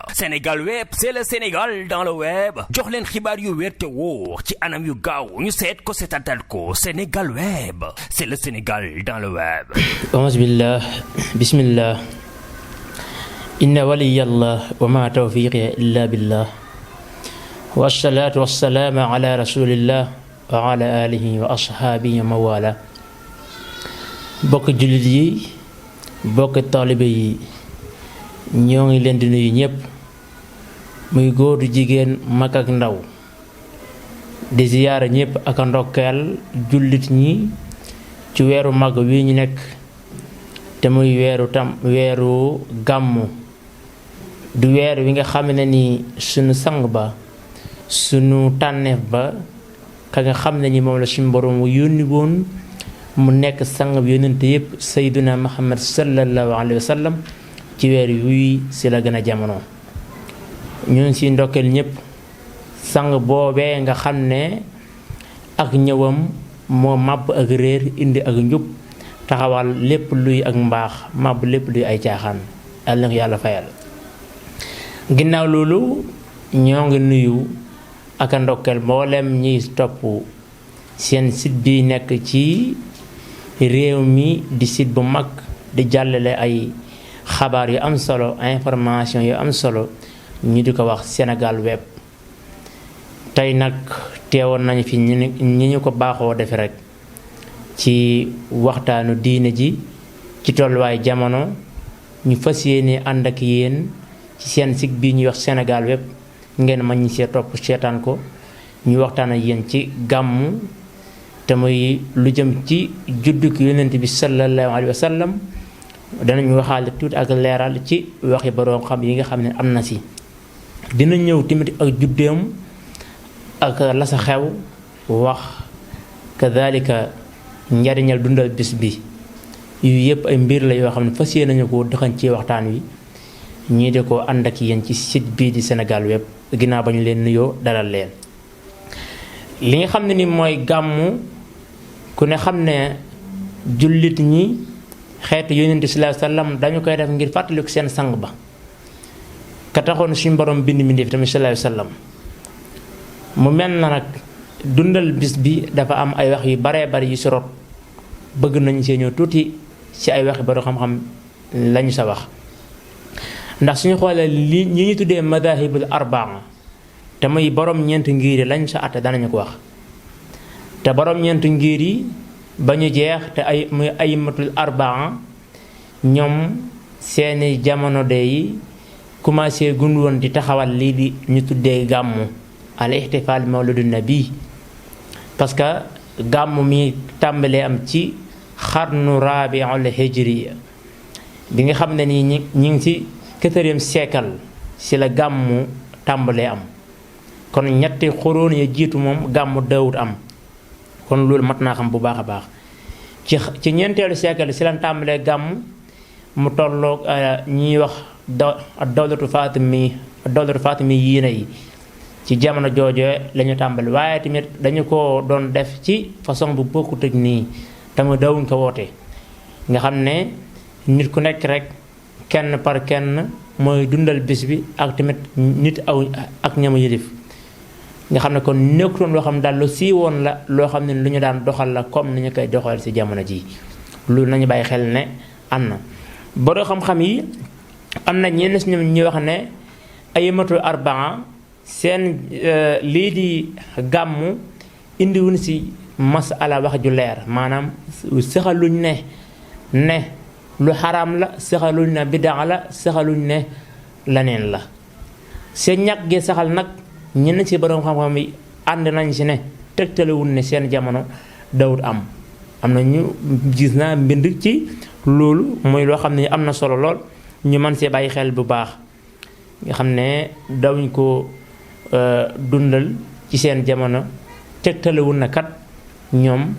Sénégal Web, c'est le Sénégal dans le web. jox leen xibaar yu wér te wóor ci anam yu gaaw ñu seet ko seetatal ko. Sénégal Web, c'est le Sénégal dans le web. Auzu billah, bismillah. Inna waliyallah wa ma tawfiqi illa billah. Wassalatu wassalamu ala rasulillah wa ala alihi wa ashabihi wa mawala. Bokk jullit yi, bokk taalibe yi, ñoo ngi leen di nuyu ñépp, muy góor du jigéen, mag ak ndaw, di ziyaara ñépp ak ndokkeel jullit ñi ci weeru mag wi ñu nekk te muy weeru gàmmu, du weer wi nga xam ne ni sunu sang ba, sunu tànneef ba, ka nga xam ne ni moom la suñu borom yónni woon mu nekk sang bi yónnente yépp, sayyiduna Muhammad sallallahu alayhi wa sallam, ci weer wi si la gën a jamono. ñu ngi si ndokkeel ñépp sang boobee nga xam ne ak ñëwam moo màbb ak réer indi ak njub, taxawal lépp luy ak mbaax, màbb lépp luy ay caaxaan. yàlla na ko yàlla fayal. ginnaaw loolu ñoo ngi nuyu ak ndokkeel mboolem ñiy topp seen site bi nekk ci réew mi di site bu mag di jàllale ay xabaar yu am solo, information yu am solo, ñu di ko wax Sénégal Web. tey nag teewoon nañu fi ñi ñu ko baaxoo defe rek ci waxtaanu diine ji ci tolluwaay jamono. ñu fas yéene ànd ak yéen ci seen site bi ñuy wax Sénégal Web, ngeen mën ñi see topp seetaan ko. ñu waxtaan ak yéen ci gàmmu te muy lu jëm ci juddug yonent bi sallallahu alayhi wa sallam. danañu waxaale tuuti ak leeral ci waxi boroom xam yi nga xam ne am na si. dina ñëw tamit ak juddeem ak la sa xew, wax kadhalika njariñal dundal bis bi. yu yëpp ay mbir la yoo xam ne fas yéene nañu ko dëxañ ci waxtaan wi. ñii di ko ànd ak yéen ci site bii di Sénégal Web, ginnaaw ba ñu leen nuyoo dalal leen. li nga xam ne ni mooy gàmmu, ku ne xam ne jullit ñi xeetu yonent sallallahu alayhi wasallam dañu koy def ngir fàttaliku seen sang ba, ka taxoon suñu borom bind mi def tamit sallallahu alayhi wasallam. mu mel na nag dundal bis bi dafa am ay wax yu baree bari yu si rot, bëgg nañu see ñëw tuuti ci ay waxi borom xam-xam lañu sa wax. ndax suñu xoolee li ñi ñu tuddee madahibul arbaa te muy borom ñeenti ngir yi lañ sa àtte danañu ko wax. te borom ñeenti ngir yi ba ñu jeex te ay muy aymatul arbaa, ñoom seeni jamono de yi commencé gund woon di taxawal lii di ñu tuddee gàmmu al ihtifal mawludun nabi. parce que gàmmu mi tàmbalee am ci xarnu rabiul hijriya bi nga xam ne nii ñi ngi ci 4e siècle ci la gàmmu tàmbalee am. kon ñetti xuróon ya jiitu moom gàmmu daawut am. kon loolu mat naa xam bu baax a baax. ci ñeenteelu siècle ci lañ tàmbalee gàmmu, mu tolloog ñuy wax dawlatu Faatimi yiina yi. ci jamono joojo lañu tàmbali, waaye tamit dañu ko doon def ci façon bu bokkut ak nii tamit dawuñ ko woote. nga xam ne nit ku nekk rek kenn par kenn mooy dundal bis bi, ak tamit nit ak ñamu yëlif. nga xam ne kon nekkutoon loo xam ne daal lu siiwoon la, loo xam ne lu ñu daan doxal la comme ni ñu koy doxal ci jamono ji. loolu nañu bàyyi xel ne am na borom xam-xam yi am na ñenn si ñoom ñu wax ne aymatul arbaa seen lii di gàmmu indiwuñ si masala wax ju leer, maanaam saxaluñ ne lu xaraam la, saxaluñ ne bidaa la, saxaluñ ne laneen la. seen ñàkk gi saxal nag ñenn ci borom xam-xam yi ànd nañ si ne tegtalewuñ ne seen jamono dawut am. am na ñu gis naa mbind ci loolu, mooy loo xam ne am na solo lool, ñu mën see bàyyi xel bu baax. nga xam ne dawuñ ko dundal ci seen jamono, tegtalewuñ na kat ñoom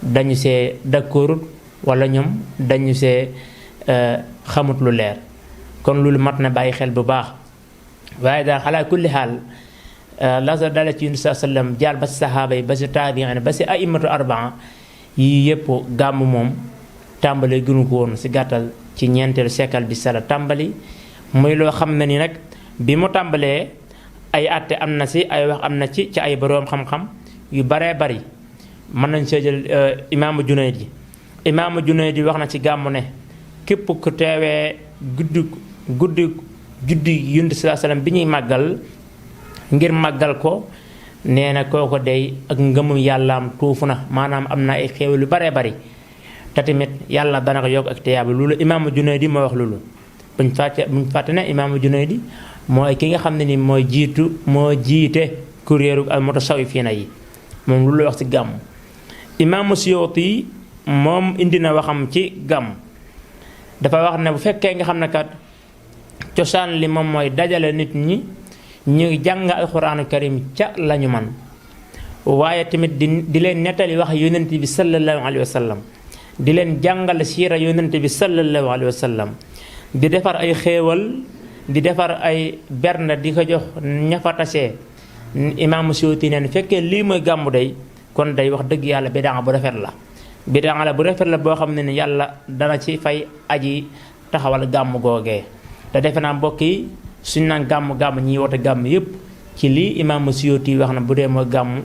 dañu see d'accordut wala ñoom dañu see xamut lu leer. kon loolu mat na bàyyi xel bu baax. waaye daal xalaa kulli xaal la sa dala ci Yunus sallam jaar ba si saxaaba yi ba si taabiin ba si aimatu arbaa yii yëpp gàmm moom tàmbali gënu ko woon si gàttal ci ñeenteelu siècle bi sala tàmbali. muy loo xam ne ni nag bi mu tàmbalee ay àtte am na si ay wax am na ci ay boroom xam-xam yu baree bari mën nañ see jël imaamu Junayd wax na ci gàmmu ne képp ku teewee guddi Yonent sallallahu alayhi wasallam bi ñuy màggal ngir màggal ko nee na kooko day ak ngëmum yàllaam tuufu na maanaam am na ay xéewal yu baree bari te tamit yàlla dana ko yokk ak tiyaaba loolu imaamu Junayd moo wax loolu buñ fàtte ne imaamu Junayd mooy ki nga xam ne ni moo jiite kuréelu al mutasawwifiina yi moom loolu la wax ci gàmm. imaamu Suyuuti moom indi na waxam ci gàmm dafa wax ne bu fekkee nga xam ne kat cosaan li moom mooy dajale nit ñi ñu jàng alxuraanu karim ca lañu man waaye tamit di leen nettali wax yonent bi sallallahu alayhi wa sallam di leen jàngal siira yonent bi sallallahu alayhi wa sallam di defar ay xéewal di defar ay bernde di ko jox ña fa tasee imaamu Suyuuti neen fekkee lii mooy gàmmu day kon day wax dëgg yàlla bidaa bu rafet la bu rafet la boo xam ne ni yàlla dana ci fay aji taxawal gàmmu googee te defe naa mbokk yi suñ naan gàmm ñiy woote gàmm yépp ci lii imaamu Suyuuti wax na bu dee mooy gàmm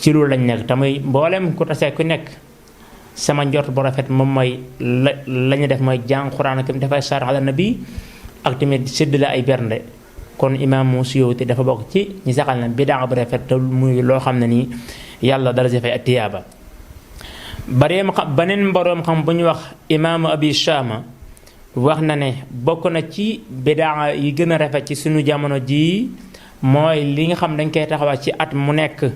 ci loolu lañ nekk te muy mboolem ku tasee ku nekk sama njort bu rafet moom mooy la ñu def mooy jàng Xuraan ak dafay saar ala nabi ak tamit séddale ay bernde kon imaamu Suyuuti dafa bokk ci ñi saxal na bidaa bu rafet te muy loo xam ne nii yàlla dara si fay ak tiyaaba beneen boroom xam bu ñu wax imaamu Abi Shaama wax na ne bokk na ci bidaa yi gën a rafet ci suñu jamono jii mooy li nga xam dañ koy taxawal ci at mu nekk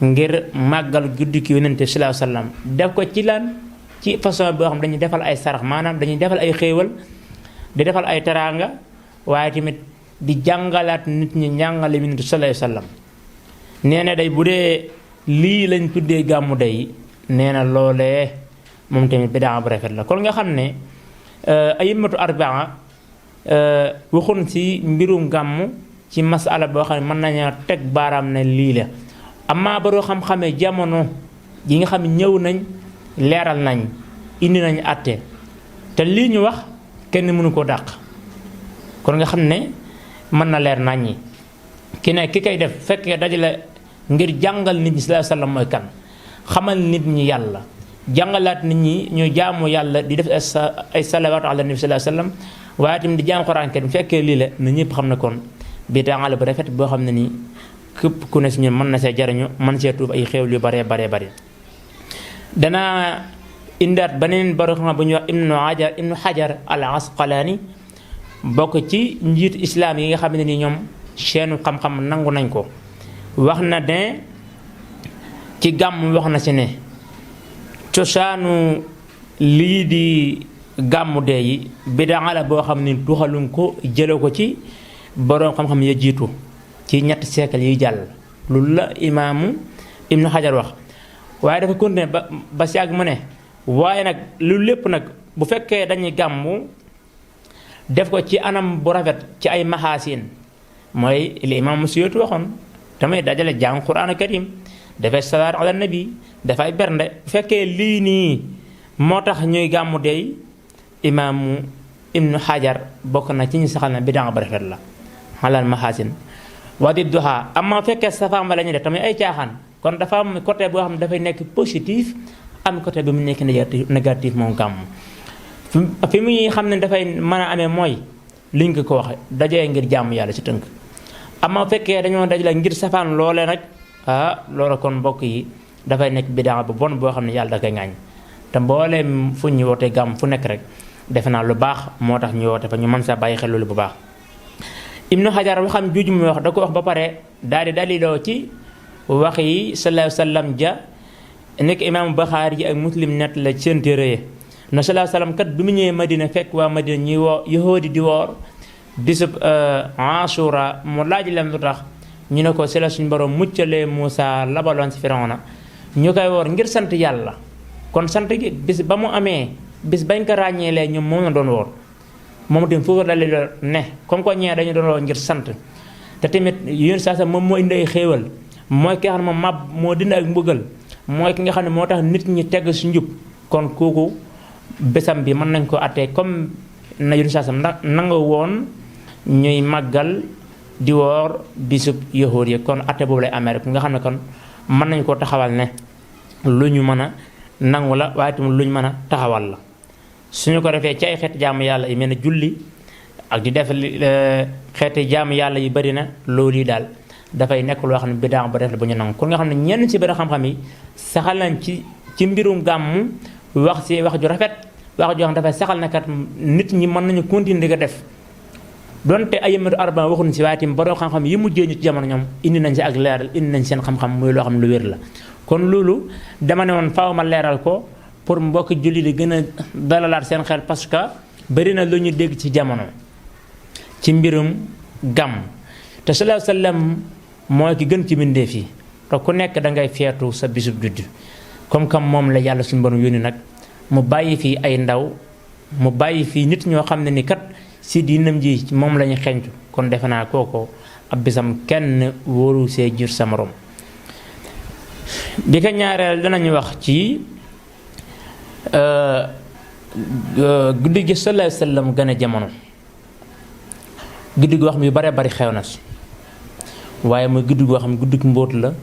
ngir màggal guddi ki Yonent bi sallallahu alayhi wasallam def ko ci lan ci façon boo xam dañuy defal ay sarax maanaam dañuy defal ay xéewal di defal ay teraanga waaye tamit di jàngalaat nit ñi njàngale Yonent bi sallallahu alayhi wasallam nee na day bu dee lii lañ tuddee gàmmu day nee na loolee moom tamit bidaa bu rafet la kon nga xam ne ayimmatu arbaa waxun ci mbirum gàmmu ci masala boo xam ne mën nañu teg baaraam ne lii la amaa baroo xam-xamee jamono yi nga xam ne ñëw nañ leeral nañ indi nañ àtte te lii ñu wax kenn mënu ko dàq kon nga xam ne mën na leer nañ ñi ki koy def fekk dajale ngir jàngal nit ñi sallallahu alayhi wasallam mooy kan xamal nit ñi yàlla jàngalaat nit ñi ñu jaamu yàlla di def ay salawaatu ala nabi sallallahu alayhi wasallam waaye tamit di jaam Xuraan kenn bu fekkee lii la na ñëpp xam ne kon bidaa la bu rafet boo xam ne nii képp ku ne si ñun mën na see jariñu mën see tuub ay xéewal yu baree danaa indaat beneen borom xam bu ñuy wax ibnu Hajar al Asqalaani bokk ci njiit islaam yi nga xam ne ni ñoom seenu xam-xam nangu nañ ko wax na ne ci gàmm wax na si ne cosaanu lii di gàmmu dee yi bidaa la boo xam ne tuxaluñ ko jële ko ci boroom xam-xam ya jiitu ci ñetti siècle yi jàll loolu la imaamu ibnu Hajar wax waaye dafa continuer ba si àgg mu ne waaye nag lu lépp nag bu fekkee dañuy gàmmu def ko ci anam bu rafet ci ay maxaasin mooy li imaamu Suyuuti waxoon tamit dajale jàng Quraan karim dafay salaat ala nabi dafay bernde bu fekkee lii nii moo tax ñuy gàmmu dey imaamu ibnu Hajar bokk na ci ñu saxal na bidaa bu rafet la xalal maxaasin wa di duha amma fekkee safaan ba la ñuy def tamit ay caaxaan kon dafa am côté boo xam ne dafay nekk positif am côté bi mu nekk négatif moom gàmm fi muy xam ne dafay mën a amee mooy liñ ko waxe dajee ngir jàmm yàlla ci tënk amma fekkee dañoo dajale ngir safaan loole nag loola kon mbokk yi dafay nekk bidaa bu bon boo xam ne yàlla da koy ŋaañ te mbooleem fu ñu wootee gàmm fu nekk rek defe naa lu baax moo tax ñu woote fa ñu mën saa bàyyi xel loolu bu baax ibnu Hajar waxam juuju muy wax da ko wax ba pare daal di daliloo ci wax yi sallallahu alayhi wasallam ja nekk imaamu Buxaari ji ak Muslim net la seen téere na sallallahu alayhi wasallam kat bi mu ñëwee Madina fekk waa Madina ñuy woo yahoodi di woor bisub Ashura mu laaj leen lu tax ñu ne ko si la suñu borom muccalee Muusa labaloon si Firawna ñu koy woor ngir sant yàlla kon sant gi bis ba mu amee bis bañ ko ràññeelee ñoom moom la doon woor moom tamit foofu dalil ne comme ko ñee dañu doon woor ngir sant te tamit yéen saa moom moo indi ay xéewal mooy ki nga xam ne moom mab moo dindi ak mbugal mooy ki nga xam ne moo tax nit ñi tegg si njub kon kooku bésam bi mën nañ ko attee comme na yéen saa nanga woon ñuy màggal di woor bisub yahuud yi kon atte boobu lay amee rek nga xam ne kon mën nañu koo taxawal ne lu ñu mën a nangu la waaye tamit lu ñu mën a taxawal la suñu ko defee ci ay xeeti jaamu yàlla yi mel ne julli ak di def xeeti jaamu yàlla yi bari na loolu yi daal dafay nekk loo xam ne bidaa ba def la bu ñu nangu kon nga xam ne ñenn ci bari xam-xam yi saxal nañ ci mbirum gàmmu wax ci wax ju rafet wax joo xam dafay saxal ne kat nit ñi mën nañu continuer di ko def donte ay yëmatu arba waxuñ si waaye tamit borom xam-xam yi mujjee ñu ci jamono ñoom indi nañ si ak leeral indi nañ seen xam-xam muy loo xam ne lu wér la kon loolu dama ne woon faaw ma leeral ko pour mbokki julli di gën a dalalaat seen xel parce que bari na lu ñu dégg ci jamono ci mbirum gàmm te sallallahu alayhi wasallam mooy ki gën ci mbindeef yi te ku nekk da ngay feetu sa bisub judd comme moom la yàlla suñu borom yónni nag mu bàyyi fii ay ndaw mu bàyyi fii nit ñoo xam ne ni kat si diinam ji moom la ñu xencu kon defe naa kooko ab bisam kenn wóoru see jur sa morom bi ko ñaareel danañu wax ci guddi gi sallallahu alayhi wasallam gën a jamono guddi goo xam yu bare bari xew na si waaye muy guddi goo xam ne guddi mbóot la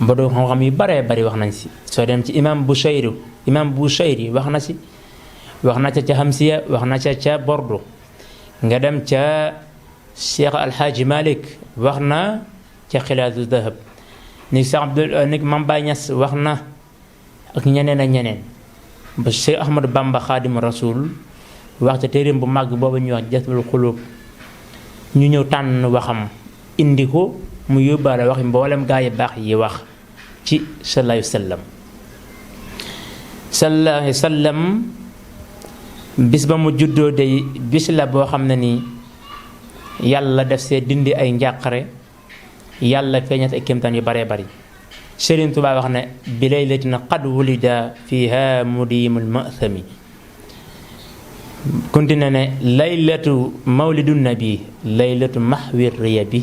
mbadoo xam-xam yu bare bari wax nañ si soo dem ci imam Bushayri wax na si wax na ca Hamsiya wax na ca Bordeaux nga dem ca Cheikh Alhaaji Malik wax na ca Xilaatu Dahab ni Cheikh ni Mam Baye Niass wax na ak ñeneen ak ñeneen ba Cheikh Ahmadou Bamba Xaadimu Rasul wax ca téeréem bu màgg boobu ñuy wax Jazbul Xuluub ñu ñëw tànn waxam indi ko mu yóbbaale wax mboolem gaa yi baax yi wax ci sallallahu alayhi wa sallam bis ba mu juddoo day bis la boo xam ne nii yàlla def see dindi ay njàqare yàlla feeñat ay kéemtaan yu baree bari Sëriñ Tuubaa wax ne bi laylatin qad wulida fiha mudimul ma'thami continue ne laylatu mawlidu nabi laylatu mahwi riyabi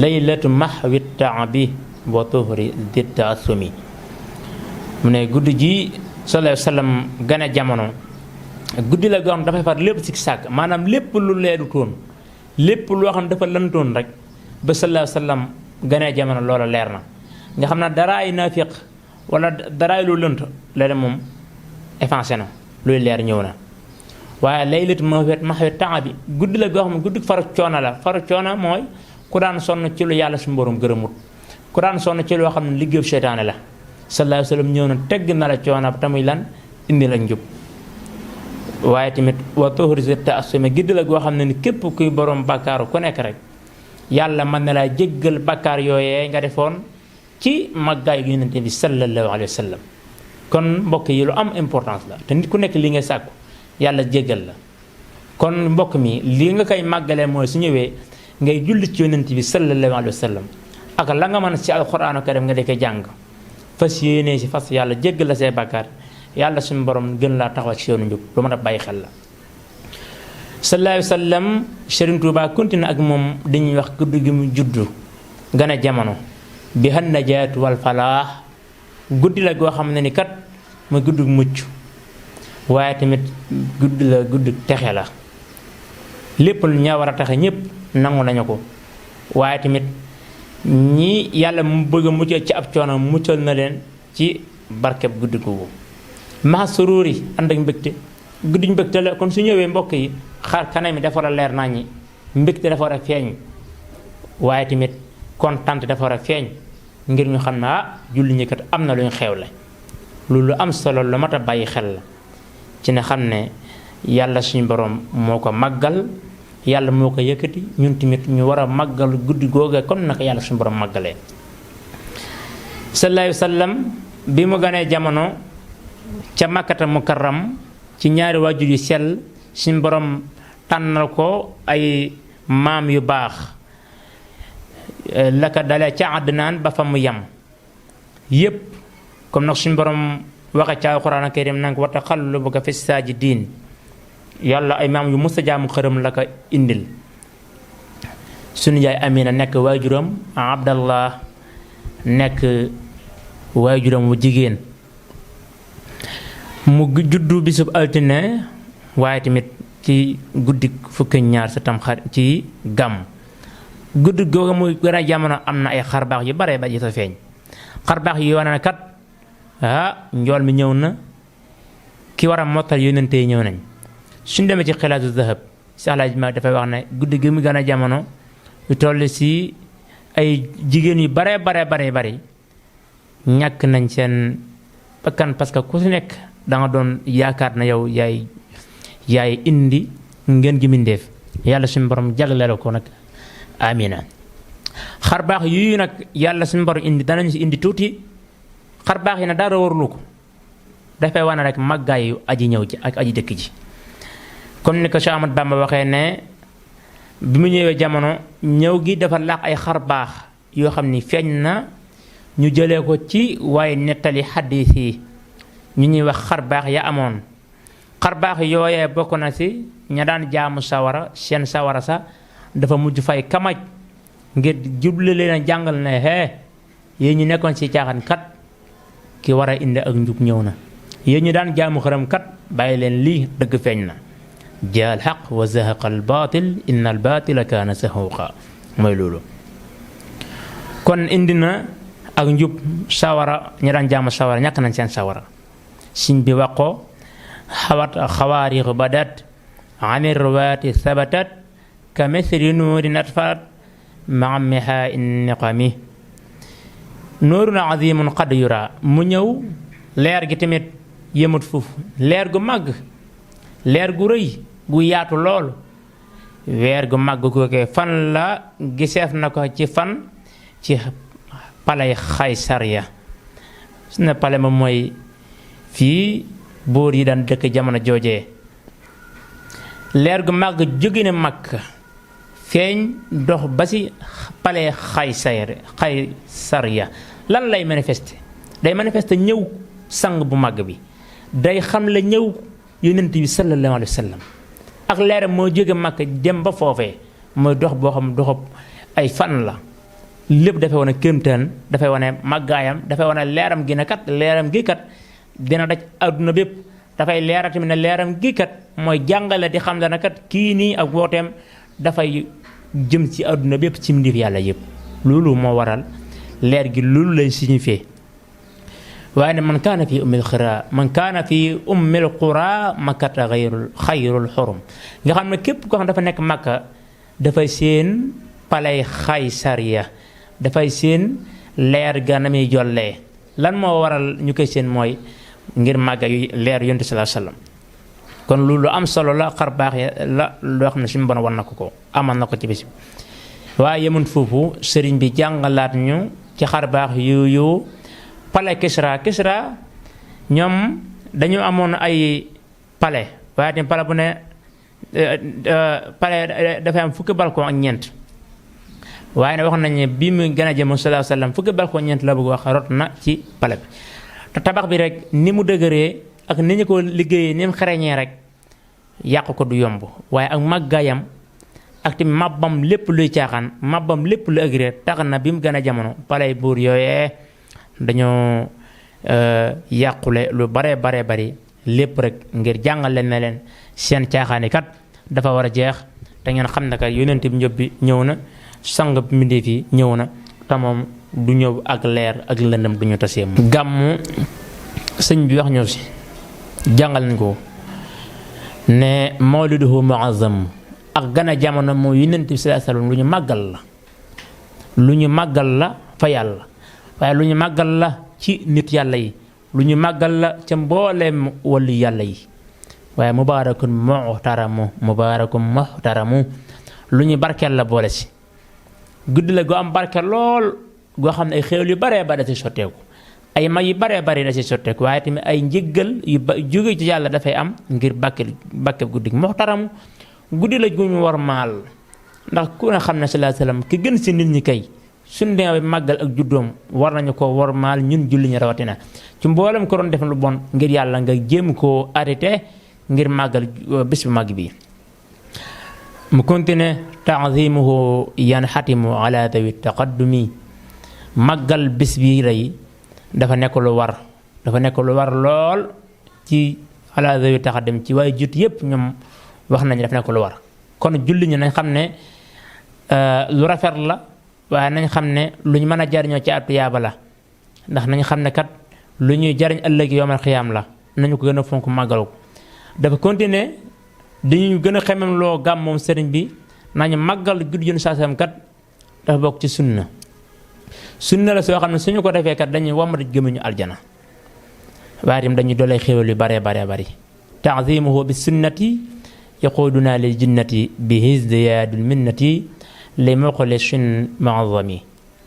laylatu mahwi taabi wa tuhri di taasumi mu ne guddi ji sallallahu alayhi wa sallam gane jamono guddi la goo xam dafay far lépp si sàkk maanaam lépp lu leedu toon lépp loo xam dafa lantoon rek ba sallallahu alayhi wa sallam gane jamono loola leer na nga xam ne daraay naafiq wala daraay lu lënt léeg moom effacé na luy leer ñëw na waaye laylatu mahwi taabi guddi la goo xam ne guddi faru coono la faru coono mooy ku daan sonn ci lu yàlla suñu borom gërëmut ku daan sonn ci loo xam ne liggéeyu seytaane la sallallahu alayhi wa sallam ñëw na tegg na la coono tamuy lan indi la njub waaye tamit wa tuhri taasumi guddi la goo xam ne ni képp kuy borom bàkkaaru ku nekk rek yàlla mën na laa jéggal bàkkaar yooyee nga defoon ci màggaay gi yonent bi sallallahu alayhi wa sallam kon mbokk yi lu am importance la te nit ku nekk li ngay sàkku yàlla jéggal la kon mbokk mi li nga koy màggalee mooy su ñëwee ngay julli ci yonent bi sallallahu alayhi wa sallam ak la nga mën ci alxuraanu karim nga defee jàng fas yéenee si fas yàlla jéggal la say bàkkaar yàlla suñu borom gën laa taxaw ci yoonu njub lu mën a bàyyi xel la sallallahu alayhi wa sallam Sëriñ Tuubaa continue ak moom dañuy wax guddi gi mu juddu gën a jamono bi han najaatu wal falaax guddi la goo xam ne ni kat ma guddi mucc waaye tamit guddi la guddi texe la lépp lu ñaa war a taxe ñépp nangu nañu ko waaye tamit ñi yàlla mu bëgg a muccal ci ab coono muccal na leen ci barkeb guddi googu maa sururi ànd ak mbégte guddi mbégte la kon su ñëwee mbokk yi xar kanam yi dafa war a leer naa ñi mbégte dafa war a feeñ waaye tamit kontaan dafa war a feeñ ngir ñu xam ne julli ñi kat am na lu ñu xewle loolu am solo lu mat a bàyyi xel la ci ne xam ne yàlla suñu borom moo ko màggal yàlla moo ko yëkkati ñun tamit ñu war a màggal guddi googu comme naka yàlla suñu borom màggalee sallallahu alayhi wa sallam bi mu ganee jamono ca Makkata Mukarram ci ñaari waajur yu sell suñu borom tànnal ko ay maam yu baax la ko dalee ca Adnaan ba fa mu yem yépp comme nag suñu borom waxe ca Alxuraan karim nanga wa taqallubuka fi saajidiin yàlla ay maam yu musta jaamu xërëm la ko indil suñu yaay Amina nekk waajuram Abdallah nekk waajuram wu jigéen mu juddu bisub altine waaye tamit ci guddi fukki ñaar sa tamxarit ci gàmm guddi googu muy gën a jamono am na ay xarbaax yu bare ba ji sa feeñ xarbaax yi wane na kat njool mi ñëw na ki war a mottal yónnente yi ñëw nañ suñ demee ci xilaatu zahab si Alaaji Maalik dafay wax ne guddi gi mu gën a jamono yu toll si ay jigéen yu bare bari ñàkk nañ seen bakkan parce que ku si nekk da nga doon yaakaar na yow yaay indi ngeen gi mindeef yàlla suñu borom jagleel ko nag amina xarbaax yu nag yàlla suñu borom indi danañ si indi tuuti xarbaax yi na dara warulu ko dafay wane rek màggaayu aji ñëw ji ak aji dëkk ji comme ni ko Cheikh Ahmad Bamba waxee ne bi mu ñëwee jamono ñëw gi dafa laax ay xarbaax yoo xam ni feeñ na ñu jëlee ko ci waaye nettali xaddiis yi ñu ñuy wax xarbaax ya amoon xarbaax yooyee bokk na si ña daan jaamu sawara seen sawara sa dafa mujj fay kamaj ngir juble leen a jàngal ne yéen ñu nekkoon si caaxaan kat ki war a indi ak njub ñëw na yéen ñu daan jaamu xërëm kat bàyyi leen lii dëgg feeñ na jaa al xaq wa zahaqa al baatil inna al baatila kaana zahuuqa mooy loolu kon indi na ak njub sawara ñu daan jaamu sawara ñàkk nañ seen sawara siñ bi wax ko xawaarixu badat amir ruwaati sabatat ka mesri nuurin atfaat maamiha inniqami nuurun azimun qad yura mu ñëw leer gi tamit yëmut foofu leer gu màgg leer gu rëy gu yaatu lool weer gu màgg googee fan la giseef na ko ci fan ci palay Xaysar ya su ne pale ma mooy fii buur yi daan dëkk jamono joojee leer gu màgg jóge na Makka feeñ dox ba ci palais Xaysar ya lan lay manifester day manifester ñëw sang bu màgg bi day xam la ñëw yonent bi sallallahu alayhi wa sallam ak leeram moo jóge Makka dem ba foofee mooy dox boo xam doxab ay fan la lépp dafay wane kéemtaan dafay wane màggaayam dafay wane leeram gi ne kat leeram gi kat dina daj àdduna bépp dafay leeral tamit ne leeram gi kat mooy jàngale di xam ne kat kii nii ak wooteem dafay jëm ci àdduna bépp ci mbir yàlla yëpp loolu moo waral leer gi loolu lay signifié waaye ne man kaana fi ummil qura makkata xayrul xurum nga xam ne képp koo xam dafa nekk Makka dafay seen palay Xaysar ya dafay seen leer ga na muy jollee lan moo waral ñu koy seen mooy ngir màgga yu leer yonent sallallahu alayhi wasallam kon loolu am solo la xar baax la loo xam ne suñu bon war na ko amal na ko ci bis bi waaye yemun foofu sëriñ bi jàngalaat ñu ci xar baax yu palais Kisra ñoom dañu amoon ay palais waaye tamit palais bu ne palais dafay am fukki balcon ak ñeent waaye ne wax nañ ne bi mu gën a jëm sallallahu alayhi wasallam fukki balcon ñeent la bëgg wax rot na ci palais bi te tabax bi rek ni mu dëgëree ak ni ñu ko liggéeyee ni mu xereñee rek yàq ko du yomb waaye ak màggaayam ak tamit mabbam lépp luy caaxaan mabbam lépp lu agréé tax na bi mu gën a jamono palais buur yooyee dañoo yàqule lu bare bari lépp rek ngir jàngal leen ne leen seen caaxaani kat dafa war a jeex te ngeen xam ne kat yonent bi njëb bi ñëw na sang mbindeef yi ñëw na te moom du ñëw ak leer ak lëndëm du ñu tasee gàmmu sëñ bi wax ñëw si jàngal nañ ko ne mawliduhu muazzam ak gën a jamono moo yonent bi sallallahu alayhi wasallam lu ñu màggal la fa yàlla waaye lu ñu màggal la ci nit yàlla yi lu ñu màggal la ca mbooleem wàllu yàlla yi waaye mubaarakun muhtaramu lu ñu barkeel la boole si guddi la goo am barkeel lool goo xam ne ay xéewal yu baree bare da ci sotteeku ay may yu baree bari da ci sotteeku waaye tamit ay njëggal yu jóge ci yàlla dafay am ngir bàkke guddi muhtaramu guddi la gu ñu war maal ndax ku ne xam ne sallallahu alayhi wasallam ki gën si nit ñi kay suñu demee màggal ak juddoom war nañu ko war maal ñun julli ñu rawatina ci mboolem ko doon def lu bon ngir yàlla nga jéem koo arrêté ngir màggal bés bu màgg bi mu continué ta'zimuhu yanxatimu ala dawi taqaddumi màggal bés bi rey dafa nekk lu war lool ci ala dawi taqaddum ci waaye jut yépp ñoom wax nañ def na ko lu war kon julli ñu nañ xam ne lu rafet la waaye nañ xam ne luñ mën a jariñoo ci atu yaaba la ndax nañ xam ne kat lu ñuy jariñ ëllëg yowmal xiyaam la nañu ko gën a fonk màggal ko dafa continuer dañuy gën a xemem loo gàmm moom sëriñ bi nañu màggal guddi Yonent sallam kat dafa bokk ci sunna la soo xam ne suñu ko defee kat dañuy wammat gëmuñu aljana waaye itam dañuy doolay xéwal yu bare bari ta'zimuhu bi sunnati yaquduna lil jinnati bi hisdiyaadul minnati li muxlisin mu'azzami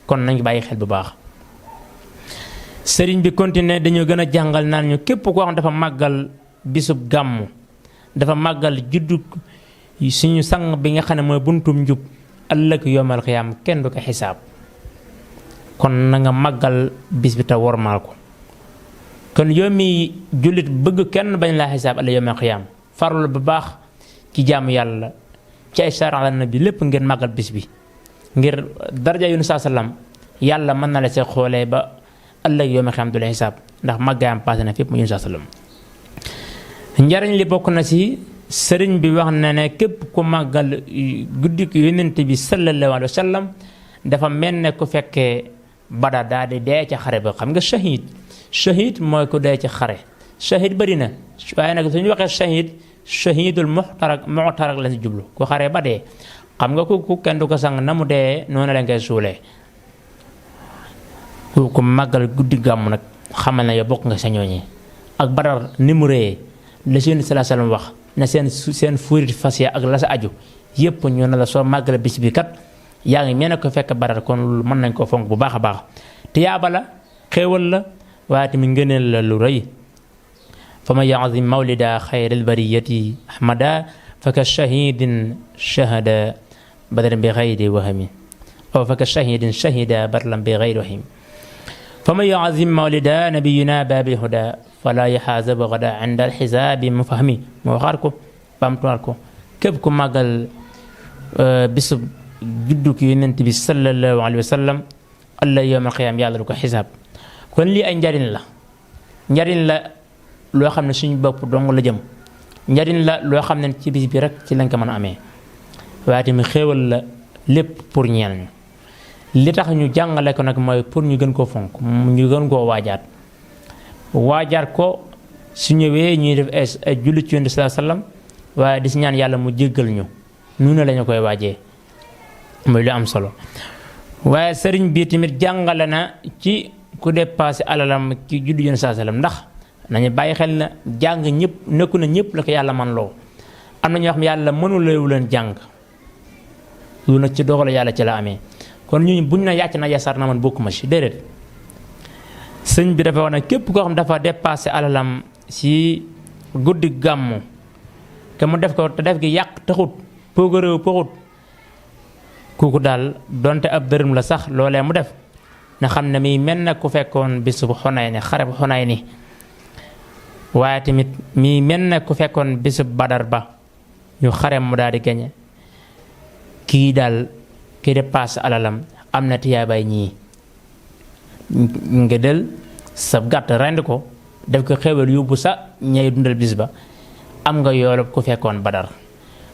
kon nañ bàyyi xel bu baax sëriñ bi continué dañoo gën a jàngal naan ñu képp koo xam dafa màggal bisub gàmmu dafa màggal juddu suñu sang bi nga xam ne mooy buntum njub ëllëg yowmal xiyaam kenn du ko xisaab kon na nga màggal bis bi te wormaal ko kon yow mi jullit bëgg kenn bañ laa xisaab ëllëg yowmal xiyaam farlu bu baax ci jaamu yàlla ci ay sar ala nabi lépp ngeen màggal bis bi ngir daraja Yonent sallam yàlla mën na la see xoolee ba ëllëg yowmal xiyaam du la xisaab ndax màggaayam passé na fépp mu Yonent sallam njariñ li bokk na ci sëriñ bi wax na ne képp ku màggal guddi Yonent bi sallallahu alayhi wa sallam dafa mel ne ku fekkee Badar daal di dee ca xare ba xam nga shahid mooy ku dee ci xare shahid bëri na waaye nag suñu waxee shahidul muxtarak la si jublu ku xare ba dee xam nga ku kenn du ko sang na mu dee noonu lañ koy suulee ku màggal guddi gàmm nag xamal na yow bokk nga sa ñooñi ak Badar ni mu réyee la si Yonent sallallahu alayhi wa sallam wax ne seen fuurit fas ya ak la sa aju yépp ñu ne la soo màggale bis bi kat yaa ngi mel ne ko fekk Badar kon mën nañ koo fonk bu baax a baax tiyaaba la xéewal la waaye tamit ngëneel la lu rëy fa man ya'zim mawlida xayril bariyati ahmada fa ka shahidin shahada badran bi xayri wahami aw fa ka shahidin shahida badran bi xayri wahami fa man ya'zim mawlida nabiyina babil huda fala yaxaasabu gada inda alxisaabi mufahmi moo waxaat ko bamtuwaat ko képp ku màggal bisu juddu ki Yonent bi sallallahu alayhi wa sallam allah yawmal qiyaam yàlla du ko xisaab kon lii ay njariñ la loo xam ne suñu bopp dong la jëm njariñ la loo xam ne ci bis bi rek ci lañ ko mën a amee waaye tamit xéewal la lépp pour ñeel ñu li tax ñu jàngale ko nag mooy pour ñu gën koo fonk ñu gën koo waajaat ko su ñëwee ñuy def ay julli ci Yonent sallallahu alayhi wa sallam waaye di si ñaan yàlla mu jéggal ñu noonu lañu koy waajee muy lu am solo waaye sëriñ bi tamit jàngale na ci ku dépassé alalam ci juddu Yonent sallallahu alayhi wa sallam ndax nañu bàyyi xel na jàng ñëpp nekku na ñëpp la ko yàlla man loo am na ñoo xam yàlla mënulewu leen jàng lu nag ci doxal yàlla ci la amee kon ñu buñ na yàcc na yasar na man bokkuma ci déedéet sëñ bi dafa wax ne képp koo xam dafa dépassé alalam ci guddi gàmmu te mu def ko te def gi yàq taxut poogaréew paxut kooku daal donte ab dërëm la sax loolee mu def na xam ne mi mel na ku fekkoon bisu Xunayni xare bu Xunayni waaye tamit mi mel na ku fekkoon bisu Badar ba ñu xare mu daal di gañe kii daal ki dépasse alalam am na tiyaabay ñii nga del sa gàtt rend ko def ko xewal yóbbu sa ñay dundal bis ba am nga yoolub ku fekkoon Badar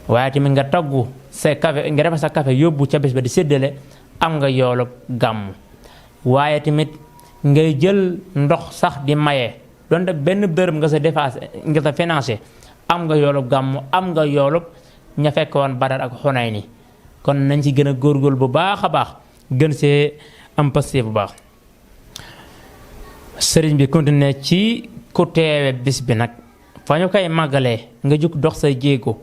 waaye tamit nga togg sa café nga defar sa café yóbbu ca bis ba di séddale am nga yoolub gàmmu waaye tamit ngay jël ndox sax di maye donte benn dërëm nga sa dépassé nga sa financé am nga yoolub gàmmu am nga yoolub ña fekkoon Badar ak Xunayni kon nañ ci gën a góorgóorlu bu baax a baax gën see am passé bu baax sëriñ bi continué ci ku teewe bis bi nag fa ñu koy màggalee nga jug dox say jéego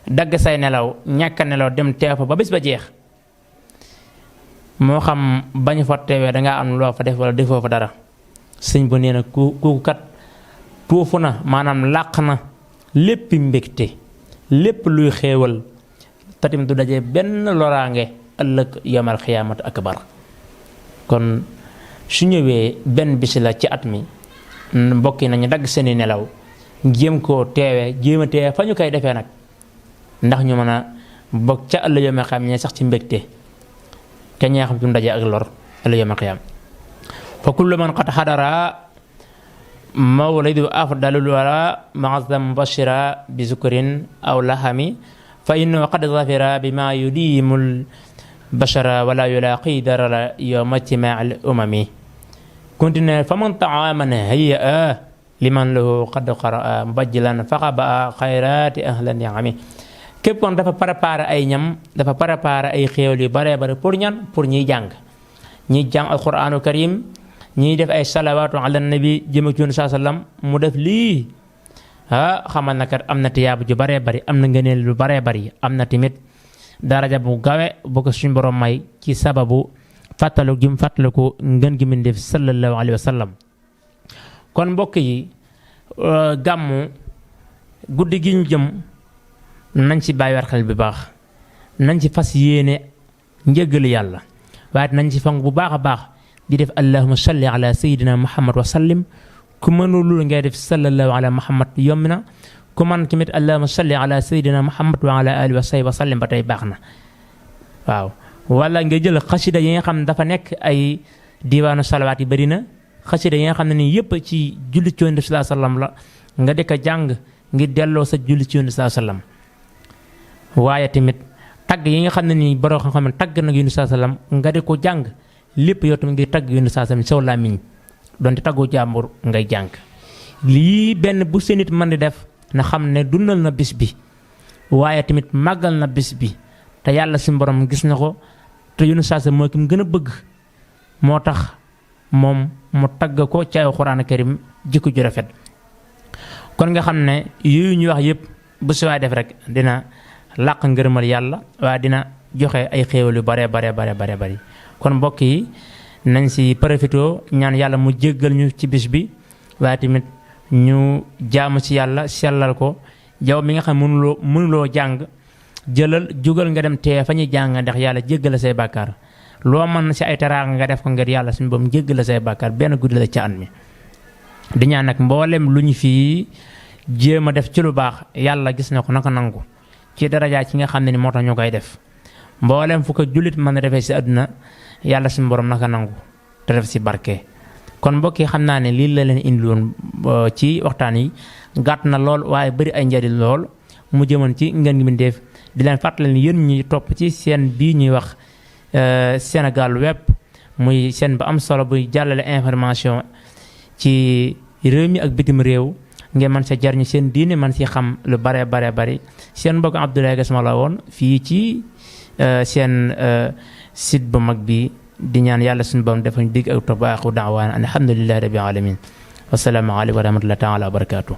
dagg say nelaw ñàkk nelaw dem teew fa ba bis ba jeex moo xam bañ fa teewee dangaa am loo fa def wala defoo fa dara sëñ bu nee na ku kat tuufu na maanaam làq na lépp mbégte lépp luy xéewal tatim du daje benn loraange ëllëg yawmal xiyaamatu akbar kon su ñëwee benn bis la ci at mi mbokk yi nañu dagg seeni nelaw jéem koo teewee jéem a teewee fa ñu koy defee nag ndax ñu mën a bokk ca ëllëg yawmal xiyaam ñe sax ci mbégte te ñee xam ci mu daje ak lor ëllëg yawmal xiyaam fa kullu man qad xadara mawlidu afdalul wara maazam mubashira bi zukurin aw lahami fa innahu qad zafira bima yudimul bashara wala yulaqi darara yawma ijtimaa'il umami continue faman taaman hayya liman lahu qad qaraa mubajjilan faqaba xayraati ahlan ni'ami képp kon dafa préparé ay ñam dafa préparé ay xéewal yu bare bare pour ñan pour ñiy jàng alquranu karim ñiy def ay salawaatu ala nabi jëm ci Yonent sallam mu def lii xamal na kat am na tiyaaba ju bare bari am na ngëneel lu bare bari am na tamit daraja bu gawe bu ko suñu borom may ci sababu fàttalu gi mu fàttaliku ngën gi min def sallallahu alayhi wa sallam kon mbokk yi gàmmu guddi gi ñu jëm nañ ci bàyyi war xel bi baax nañ ci fas yéene njëggal yàlla waaye nañ ci fonk bu baax a baax di def allahumma salli ala sayyidina muhammad wa sallim ku mënul ngay def sallallahu ala muhammad yomb na ku man tamit allahumma salli ala sayyidina muhammad wa ala alihi wa sahbihi wa sallim ba tey baax na waaw wala nga jël xasida yi nga xam ne dafa nekk ay diwaanu salawaat yi bëri na xasida yi nga xam ne nii yëpp ci julli ci Yonent sallallahu alayhi wa sallam la nga di ko jàng ngir delloo sa julli ci Yonent sallallahu alayhi wa sallam waaye tamit tagg yi nga xam ne nii borom xam ne tagg na Yonent sallallahu alayhi wa sallam nga di ko jàng lépp yow tamit ngir tagg Yonent sallallahu alayhi wa sallam saw làmmiñ donte taggu jàmbur ngay jàng lii benn bu seen nit mën di def na xam ne dundal na bis bi waaye tamit màggal na bis bi te yàlla suñu borom gis na ko te Yonent sallallahu alayhi wa sallam moo ki mu gën a bëgg moo tax moom mu tagg ko ci alxuraan karim jikko ju rafet kon nga xam ne yooyu ñu wax yëpp bu si waay def rek dina làq ngërëmal yàlla waaye dina joxe ay xéewal yu bare bari kon mbokk yi nañ si profitoo ñaan yàlla mu jéggal ñu ci bis bi waaye tamit ñu jaamu ci yàlla sellal ko jaw mi nga xam mënuloo jàng jugal nga dem tee fa ñuy jàng ndax yàlla jéggal say bàkkaar loo mën si ay teraanga nga def ko ngir yàlla suñu boom jéggal say bàkkaar benn guddi la ca at mi di ñaan nag mboolem lu ñu fii jéem a def ci lu baax yàlla gis na ko naka nangu ci daraja ci nga xam ne ni moo tax ñu koy def mboolem fu ko jullit mën a defee si àdduna yàlla suñu borom naka nangu te def si barke. kon mbokk yi xam naa ne lii la leen indiloon ci waxtaan yi gàtt na lool waaye bëri ay njariñ lool mu jëmoon ci ngeen ngi def di leen fàttali ni yéen ñuy topp ci seen bii ñuy wax Sénégal web muy seen ba am solo buy jàllale information ci réew mi ak bitim réew ngeen mën sa jariñu seen diine man si xam lu bare bari seen mbokk Abdoulaye Gassama la woon fii ci seen site bu mag bi di ñaan yàlla suñu borom defañ digg ak topp axu daawaan alhamdulillahi rabbil alamin wassalaamu aleykum wa rahmatullahi taala wa barakatuh.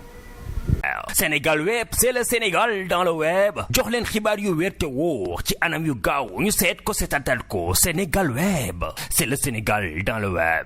Sénégal web c'est le Sénégal dans le web jox leen xibaar yu wér te wóor ci anam yu gaaw ñu seet ko seetatal ko Sénégal web c'est le Sénégal dans le web.